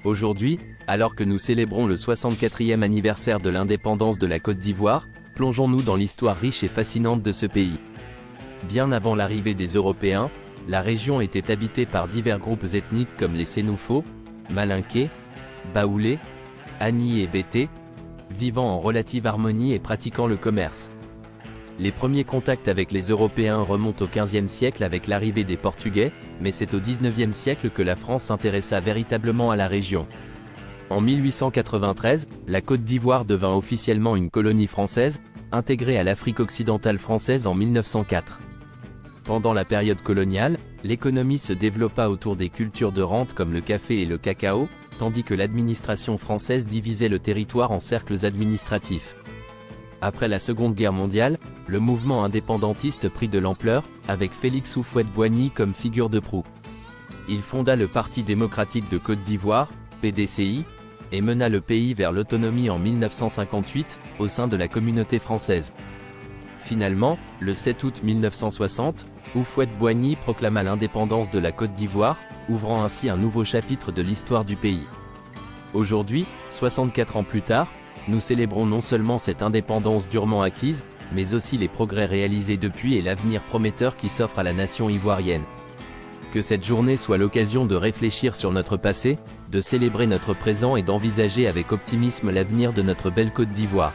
Aujourd'hui, alors que nous célébrons le 64e anniversaire de l'indépendance de la Côte d'Ivoire, plongeons-nous dans l'histoire riche et fascinante de ce pays. Bien avant l'arrivée des Européens, la région était habitée par divers groupes ethniques comme les Sénoufos, Malinqués, Baoulés, Ani et Bété, vivant en relative harmonie et pratiquant le commerce. Les premiers contacts avec les Européens remontent au XVe siècle avec l'arrivée des Portugais, mais c'est au XIXe siècle que la France s'intéressa véritablement à la région. En 1893, la Côte d'Ivoire devint officiellement une colonie française, intégrée à l'Afrique occidentale française en 1904. Pendant la période coloniale, l'économie se développa autour des cultures de rente comme le café et le cacao, tandis que l'administration française divisait le territoire en cercles administratifs. Après la Seconde Guerre mondiale, le mouvement indépendantiste prit de l'ampleur, avec Félix Houphouët-Boigny comme figure de proue. Il fonda le Parti démocratique de Côte d'Ivoire, PDCI, et mena le pays vers l'autonomie en 1958, au sein de la communauté française. Finalement, le 7 août 1960, Houphouët-Boigny proclama l'indépendance de la Côte d'Ivoire, ouvrant ainsi un nouveau chapitre de l'histoire du pays. Aujourd'hui, 64 ans plus tard, nous célébrons non seulement cette indépendance durement acquise, mais aussi les progrès réalisés depuis et l'avenir prometteur qui s'offre à la nation ivoirienne. Que cette journée soit l'occasion de réfléchir sur notre passé, de célébrer notre présent et d'envisager avec optimisme l'avenir de notre belle Côte d'Ivoire.